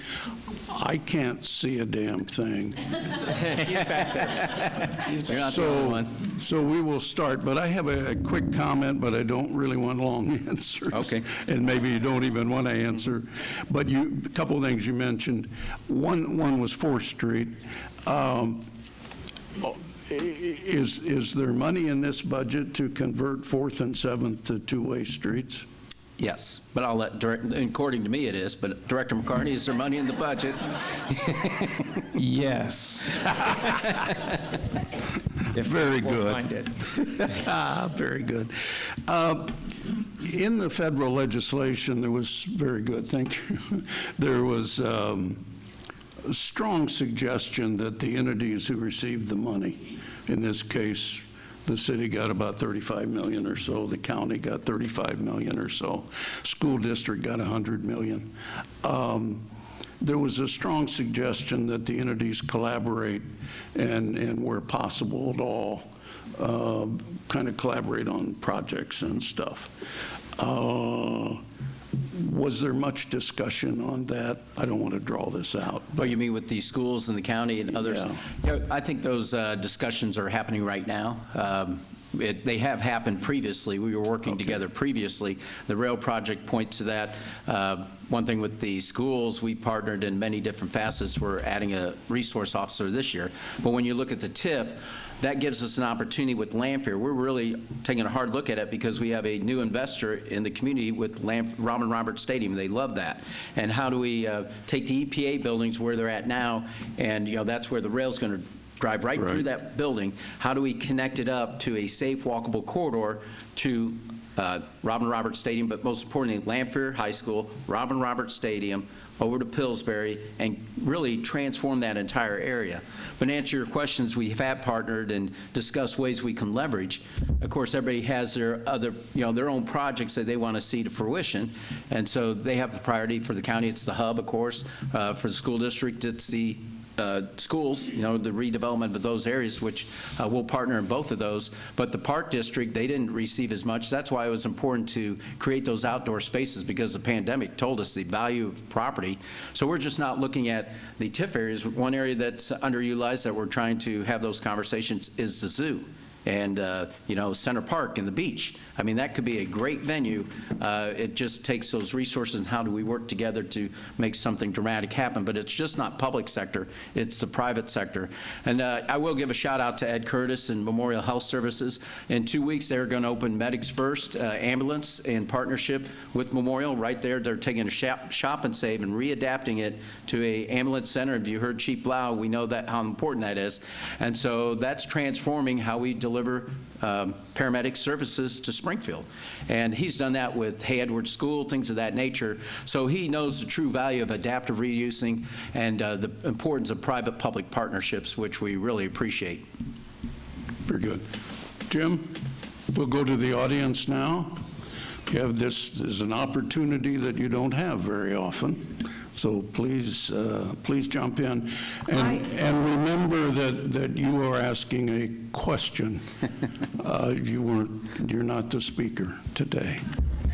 Speaker 1: I can't see a damn thing.
Speaker 2: He's back there.
Speaker 3: You're not the only one.
Speaker 1: So we will start, but I have a quick comment, but I don't really want long answers.
Speaker 3: Okay.
Speaker 1: And maybe you don't even want to answer. But a couple of things you mentioned. One was 4th Street. Is there money in this budget to convert 4th and 7th to two-way streets?
Speaker 3: Yes, but I'll let, according to me it is, but Director McCarty, is there money in the budget?
Speaker 2: Yes.
Speaker 1: Very
Speaker 2: We'll
Speaker 1: good.
Speaker 2: find it.
Speaker 1: Very good. In the federal legislation, there was, very good, thank you. There was a strong suggestion that the entities who received the money, in this case, the city got about 35 million or so, the county got 35 million or so, school district got 100 million. There was a strong suggestion that the entities collaborate and where possible at all, kind of collaborate on projects and stuff. Was there much discussion on that? I don't want to draw this out.
Speaker 3: Oh, you mean with the schools and the county and others?
Speaker 1: Yeah.
Speaker 3: I think those discussions are happening right now. They have happened previously. We were working together previously. The rail project points to that. One thing with the schools, we partnered in many different facets. We're adding a resource officer this year. But when you look at the TIF, that gives us an opportunity with Langfelder. We're really taking a hard look at it because we have a new investor in the community with Robin Roberts Stadium. They love that. And how do we take the EPA buildings where they're at now, and that's where the rail's going to drive right through that building. How do we connect it up to a safe, walkable corridor to Robin Roberts Stadium, but most importantly, Langfelder High School, Robin Roberts Stadium, over to Pillsbury, and really transform that entire area. But to answer your questions, we have partnered and discussed ways we can leverage. Of course, everybody has their other, their own projects that they want to see to fruition, and so they have the priority. For the county, it's the hub, of course. For the school district, it's the schools, the redevelopment of those areas, which we'll partner in both of those. But the park district, they didn't receive as much. That's why it was important to create those outdoor spaces, because the pandemic told us the value of property. So we're just not looking at the TIF areas. One area that's underutilized that we're trying to have those conversations is the zoo. And, Center Park and the beach. I mean, that could be a great venue. It just takes those resources and how do we work together to make something dramatic happen. But it's just not public sector, it's the private sector. And I will give a shout out to Ed Curtis and Memorial Health Services. In 2 weeks, they're going to open Medics First ambulance in partnership with Memorial. Right there, they're taking a shop and save and readapting it to a ambulance center. If you heard Chief Blau, we know that how important that is. And so that's transforming how we deliver paramedic services to Springfield. And he's done that with Hay Edwards School, things of that nature. So he knows the true value of adaptive reusing and the importance of private-public partnerships, which we really appreciate.
Speaker 1: Very good. Jim, we'll go to the audience now. You have this is an opportunity that you don't have very often. So please jump in. And remember that you are asking a question. You're not the speaker today.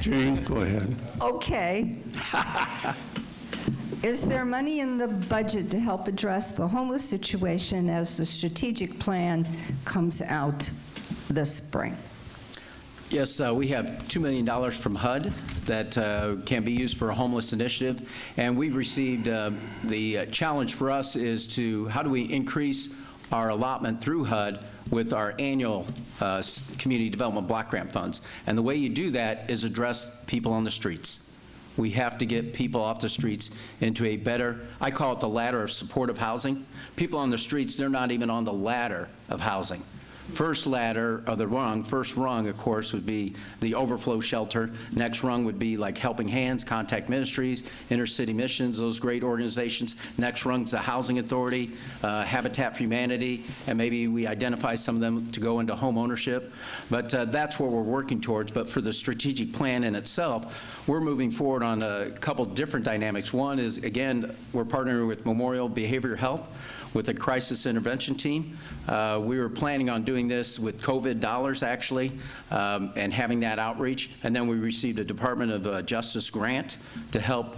Speaker 1: Jane, go ahead.
Speaker 4: Okay. Is there money in the budget to help address the homeless situation as the strategic plan comes out this spring?
Speaker 3: Yes, we have $2 million from HUD that can be used for a homeless initiative. And we've received, the challenge for us is to, how do we increase our allotment through HUD with our annual community development block grant funds. And the way you do that is address people on the streets. We have to get people off the streets into a better, I call it the ladder of supportive housing. People on the streets, they're not even on the ladder of housing. First ladder, or the rung, first rung, of course, would be the overflow shelter. Next rung would be like Helping Hands, Contact Ministries, Inner City Missions, those great organizations. Next rung's the Housing Authority, Habitat for Humanity, and maybe we identify some of them to go into home ownership. But that's what we're working towards. But for the strategic plan in itself, we're moving forward on a couple different dynamics. One is, again, we're partnering with Memorial Behavioral Health with a crisis intervention team. We were planning on doing this with COVID dollars, actually, and having that outreach. And then we received a Department of Justice grant to help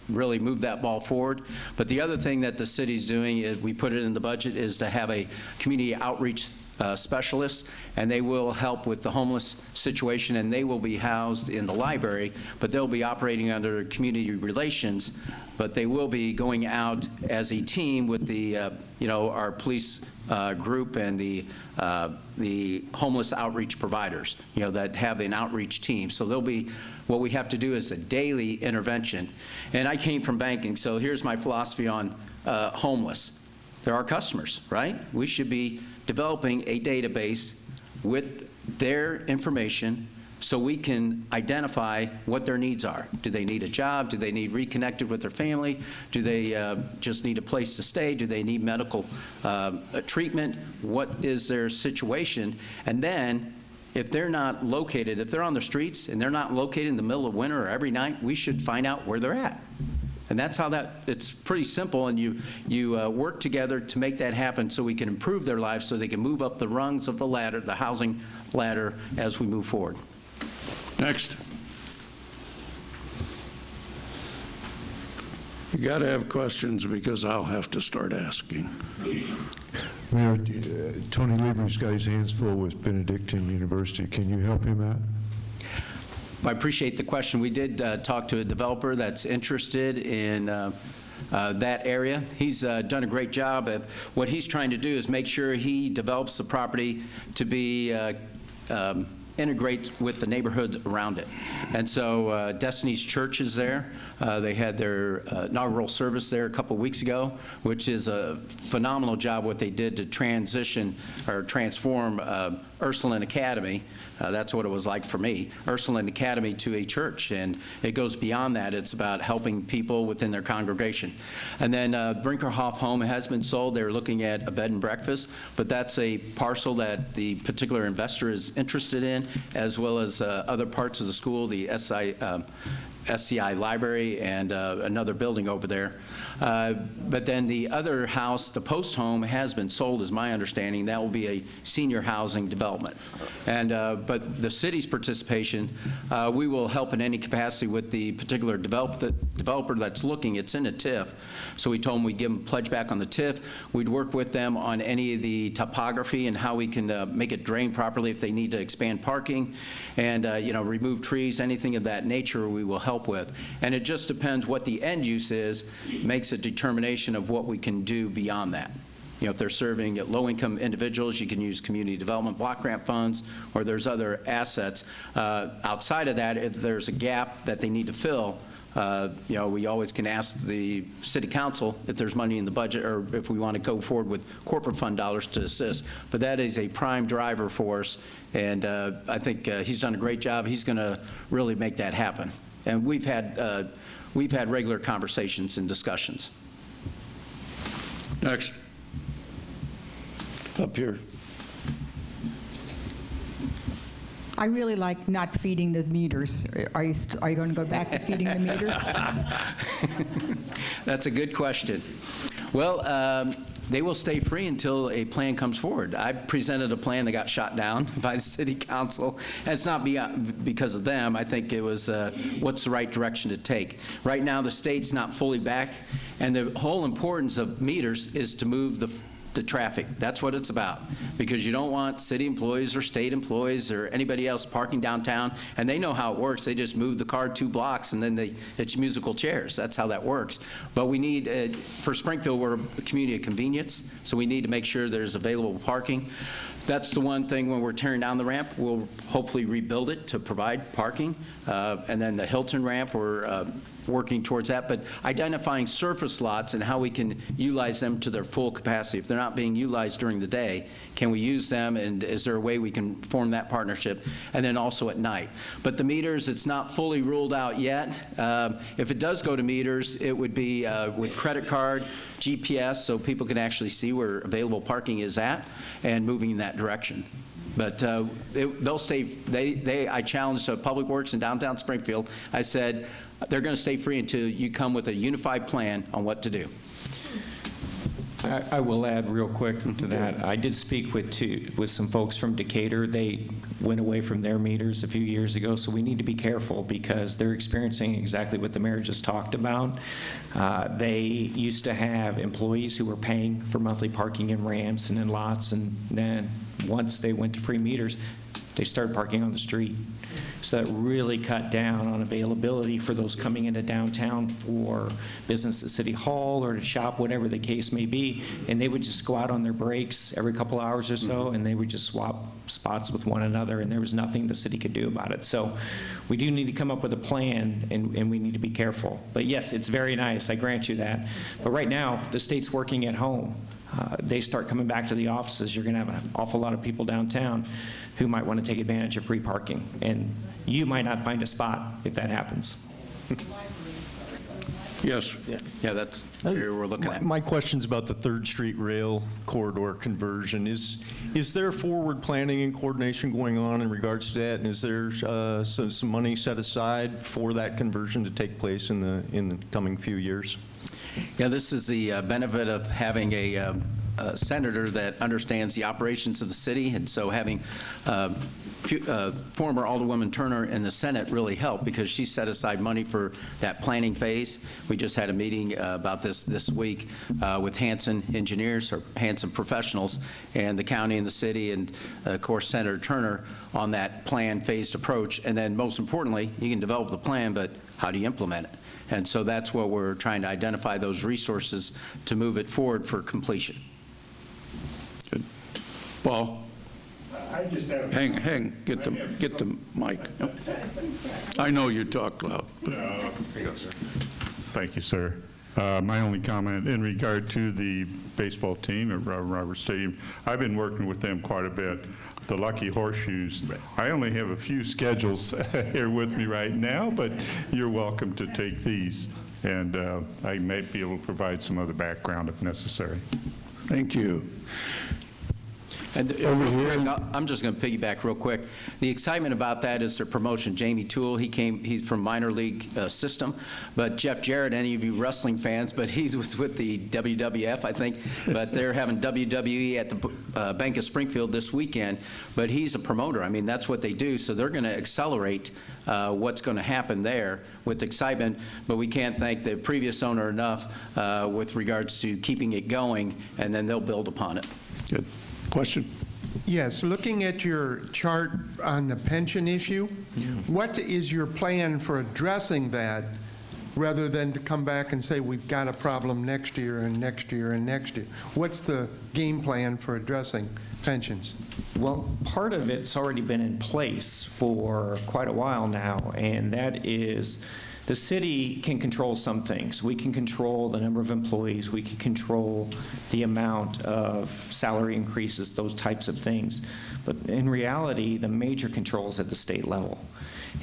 Speaker 3: really move that ball forward. But the other thing that the city's doing is, we put it in the budget, is to have a community outreach specialists, and they will help with the homeless situation, and they will be housed in the library, but they'll be operating under community relations, but they will be going out as a team with the, our police group and the homeless outreach providers, that have an outreach team. So they'll be, what we have to do is a daily intervention. And I came from banking, so here's my philosophy on homeless. They're our customers, right? We should be developing a database with their information so we can identify what their needs are. Do they need a job? Do they need reconnected with their family? Do they just need a place to stay? Do they need medical treatment? What is their situation? And then, if they're not located, if they're on the streets and they're not located in the middle of winter or every night, we should find out where they're at. And that's how it's pretty simple, and you work together to make that happen so we can improve their lives so they can move up the rungs of the ladder, the housing ladder, as we move forward.
Speaker 1: Next. You got to have questions because I'll have to start asking.
Speaker 5: Mayor, Tony Lieber's got his hands full with Benedictine University. Can you help him out?
Speaker 3: I appreciate the question. We did talk to a developer that's interested in that area. He's done a great job of what he's trying to do is make sure he develops the property to be integrate with the neighborhood around it. And so Destiny's Church is there. They had their inaugural service there a couple of weeks ago, which is a phenomenal job what they did to transition or transform Ursuline Academy. That's what it was like for me, Ursuline Academy to a church, and it goes beyond that. It's about helping people within their congregation. And then Brinkerhoff Home has been sold. They're looking at a bed and breakfast, but that's a parcel that the particular investor is interested in, as well as other parts of the school, the SCI Library and another building over there. But then the other house, the post home, has been sold, is my understanding. That will be a senior housing development. And but the city's participation, we will help in any capacity with the particular developer that's looking. It's in a TIF. So we told them we'd give them a pledge back on the TIF. We'd work with them on any of the topography and how we can make it drain properly if they need to expand parking and remove trees, anything of that nature we will help with. And it just depends what the end use is, makes a determination of what we can do beyond that. If they're serving low-income individuals, you can use community development block grant funds, or there's other assets. Outside of that, if there's a gap that they need to fill, we always can ask the city council if there's money in the budget or if we want to go forward with corporate fund dollars to assist. But that is a prime driver for us, and I think he's done a great job. He's going to really make that happen. And we've had regular conversations and discussions.
Speaker 1: Next. Up here.
Speaker 6: I really like not feeding the meters. Are you going to go back to feeding the meters?
Speaker 3: That's a good question. Well, they will stay free until a plan comes forward. I presented a plan that got shot down by the city council, and it's not because of them. I think it was what's the right direction to take. Right now, the state's not fully back, and the whole importance of meters is to move the traffic. That's what it's about, because you don't want city employees or state employees or anybody else parking downtown, and they know how it works. They just move the car 2 blocks and then it's musical chairs. That's how that works. But we need, for Springfield, we're a community of convenience, so we need to make sure there's available parking. That's the one thing when we're tearing down the ramp, we'll hopefully rebuild it to provide parking. And then the Hilton ramp, we're working towards that, but identifying surface lots and how we can utilize them to their full capacity. If they're not being utilized during the day, can we use them, and is there a way we can form that partnership? And then also at night. But the meters, it's not fully ruled out yet. If it does go to meters, it would be with credit card, GPS, so people can actually see where available parking is at and moving in that direction. But they'll stay, I challenged Public Works in downtown Springfield. I said, they're going to stay free until you come with a unified plan on what to do.
Speaker 2: I will add real quick to that. I did speak with some folks from Decatur. They went away from their meters a few years ago, so we need to be careful because they're experiencing exactly what the mayor just talked about. They used to have employees who were paying for monthly parking in ramps and in lots, and then once they went to free meters, they started parking on the street. So that really cut down on availability for those coming into downtown for business at City Hall or to shop, whatever the case may be. And they would just go out on their breaks every couple hours or so, and they would just swap spots with one another, and there was nothing the city could do about it. So we do need to come up with a plan, and we need to be careful. But yes, it's very nice, I grant you that. But right now, the state's working at home. They start coming back to the offices, you're going to have an awful lot of people downtown who might want to take advantage of free parking. And you might not find a spot if that happens.
Speaker 1: Yes.
Speaker 3: Yeah, that's where we're looking at.
Speaker 7: My question's about the 3rd Street rail corridor conversion. Is there forward planning and coordination going on in regards to that? And is there some money set aside for that conversion to take place in the coming few years?
Speaker 3: Yeah, this is the benefit of having a senator that understands the operations of the city, and so having former Alderwoman Turner in the Senate really helped because she set aside money for that planning phase. We just had a meeting about this week with Hanson engineers or Hanson professionals and the county and the city and of course Senator Turner on that plan phased approach. And then most importantly, you can develop the plan, but how do you implement it? And so that's what we're trying to identify, those resources to move it forward for completion.
Speaker 1: Good. Paul?
Speaker 8: I just have.
Speaker 1: Hang, get the mic. I know you talk loud.
Speaker 8: Here you go, sir. Thank you, sir. My only comment in regard to the baseball team at Robert Stadium, I've been working with them quite a bit. The Lucky Horseshoes. I only have a few schedules here with me right now, but you're welcome to take these. And I may be able to provide some other background if necessary.
Speaker 1: Thank you.
Speaker 3: And over here, I'm just going to piggyback real quick. The excitement about that is their promotion. Jamie Toole, he's from minor league system, but Jeff Jarrett, any of you wrestling fans, but he was with the WWF, I think, but they're having WWE at the Bank of Springfield this weekend, but he's a promoter. I mean, that's what they do, so they're going to accelerate what's going to happen there with excitement, but we can't thank the previous owner enough with regards to keeping it going, and then they'll build upon it.
Speaker 1: Good. Question?
Speaker 9: Yes, looking at your chart on the pension issue, what is your plan for addressing that rather than to come back and say we've got a problem next year and next year and next year? What's the game plan for addressing pensions?
Speaker 2: Well, part of it's already been in place for quite a while now, and that is the city can control some things. We can control the number of employees. We can control the amount of salary increases, those types of things. But in reality, the major control is at the state level.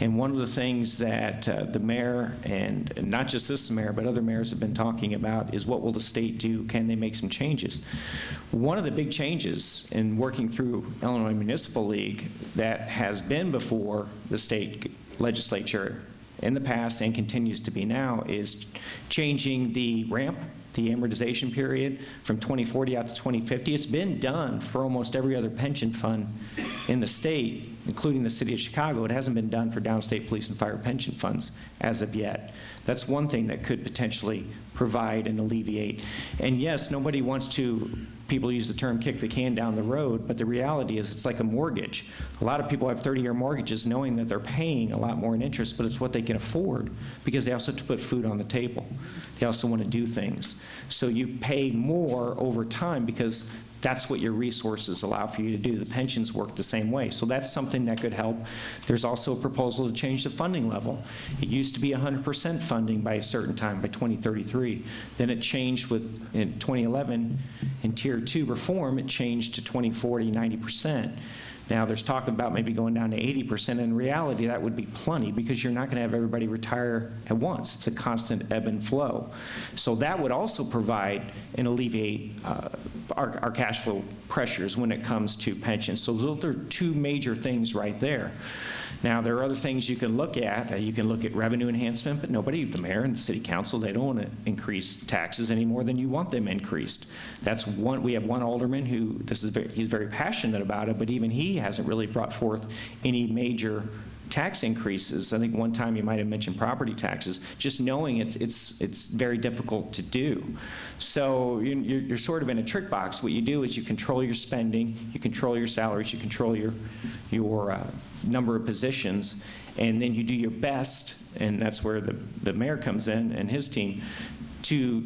Speaker 2: And one of the things that the mayor, and not just this mayor, but other mayors have been talking about is what will the state do? Can they make some changes? One of the big changes in working through Illinois Municipal League that has been before the state legislature in the past and continues to be now is changing the ramp, the amortization period from 2040 out to 2050. It's been done for almost every other pension fund in the state, including the city of Chicago. It hasn't been done for downstate police and fire pension funds as of yet. That's one thing that could potentially provide and alleviate. And yes, nobody wants to, people use the term kick the can down the road, but the reality is it's like a mortgage. A lot of people have 30-year mortgages knowing that they're paying a lot more in interest, but it's what they can afford because they also have to put food on the table. They also want to do things. So you pay more over time because that's what your resources allow for you to do. The pensions work the same way. So that's something that could help. There's also a proposal to change the funding level. It used to be 100% funding by a certain time, by 2033. Then it changed in 2011, in Tier 2 reform, it changed to 2040, 90%. Now there's talk about maybe going down to 80%. In reality, that would be plenty because you're not going to have everybody retire at once. It's a constant ebb and flow. So that would also provide and alleviate our cash flow pressures when it comes to pensions. So those are two major things right there. Now, there are other things you can look at. You can look at revenue enhancement, but nobody, the mayor and the city council, they don't want to increase taxes any more than you want them increased. That's one. We have one alderman who he's very passionate about it, but even he hasn't really brought forth any major tax increases. I think one time you might have mentioned property taxes. Just knowing it's very difficult to do. So you're sort of in a trick box. What you do is you control your spending, you control your salaries, you control your number of positions, and then you do your best, and that's where the mayor comes in and his team, to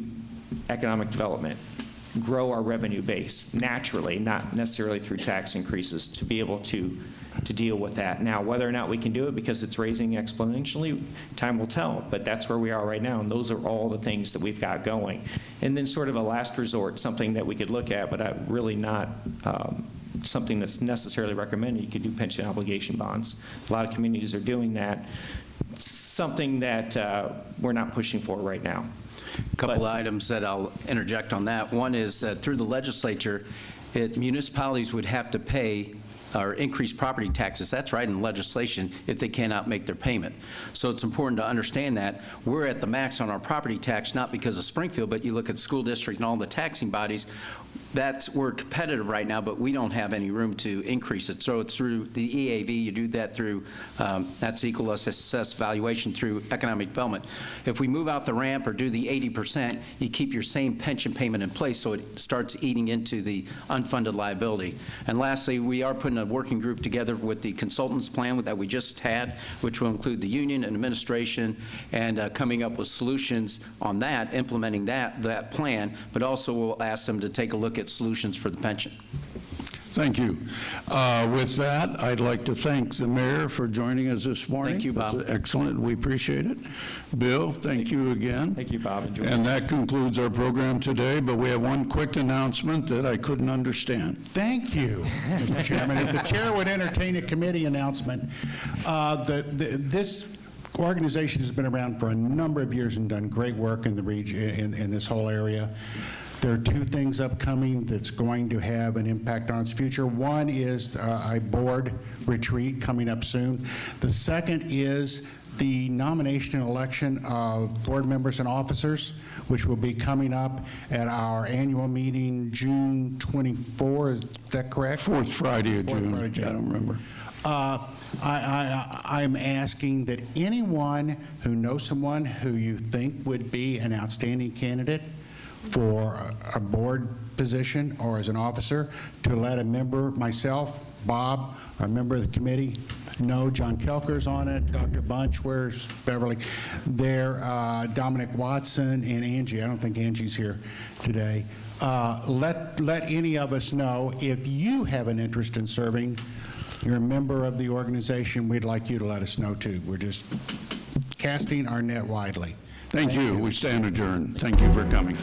Speaker 2: economic development, grow our revenue base naturally, not necessarily through tax increases, to be able to deal with that. Now, whether or not we can do it because it's raising exponentially, time will tell, but that's where we are right now, and those are all the things that we've got going. And then sort of a last resort, something that we could look at, but really not something that's necessarily recommended. You could do pension obligation bonds. A lot of communities are doing that. Something that we're not pushing for right now.
Speaker 3: A couple of items that I'll interject on that. One is that through the legislature, municipalities would have to pay or increase property taxes. That's right in legislation if they cannot make their payment. So it's important to understand that we're at the max on our property tax, not because of Springfield, but you look at the school district and all the taxing bodies, we're competitive right now, but we don't have any room to increase it. So it's through the EAV, you do that through, that's equal assessed valuation through economic development. If we move out the ramp or do the 80%, you keep your same pension payment in place, so it starts eating into the unfunded liability. And lastly, we are putting a working group together with the consultants plan that we just had, which will include the union and administration, and coming up with solutions on that, implementing that plan, but also we'll ask them to take a look at solutions for the pension.
Speaker 1: Thank you. With that, I'd like to thank the mayor for joining us this morning.
Speaker 3: Thank you, Bob.
Speaker 1: It was excellent. We appreciate it. Bill, thank you again.
Speaker 2: Thank you, Bob. Enjoy.
Speaker 1: And that concludes our program today, but we have one quick announcement that I couldn't understand.
Speaker 10: Thank you, Mr. Chairman. If the chair would entertain a committee announcement, this organization has been around for a number of years and done great work in the region, in this whole area. There are two things upcoming that's going to have an impact on its future. One is a board retreat coming up soon. The second is the nomination and election of board members and officers, which will be coming up at our annual meeting June 24. Is that correct?
Speaker 1: Fourth Friday of
Speaker 10: Fourth
Speaker 1: June.
Speaker 10: Friday of June.
Speaker 1: I don't remember.
Speaker 10: I'm asking that anyone who knows someone who you think would be an outstanding candidate for a board position or as an officer, to let a member, myself, Bob, a member of the committee, know. John Kelker's on it, Dr. Bunch, where's Beverly? There, Dominic Watson and Angie. I don't think Angie's here today. Let any of us know if you have an interest in serving. You're a member of the organization. We'd like you to let us know too. We're just casting our net widely.
Speaker 1: Thank you. We stand adjourned. Thank you for coming.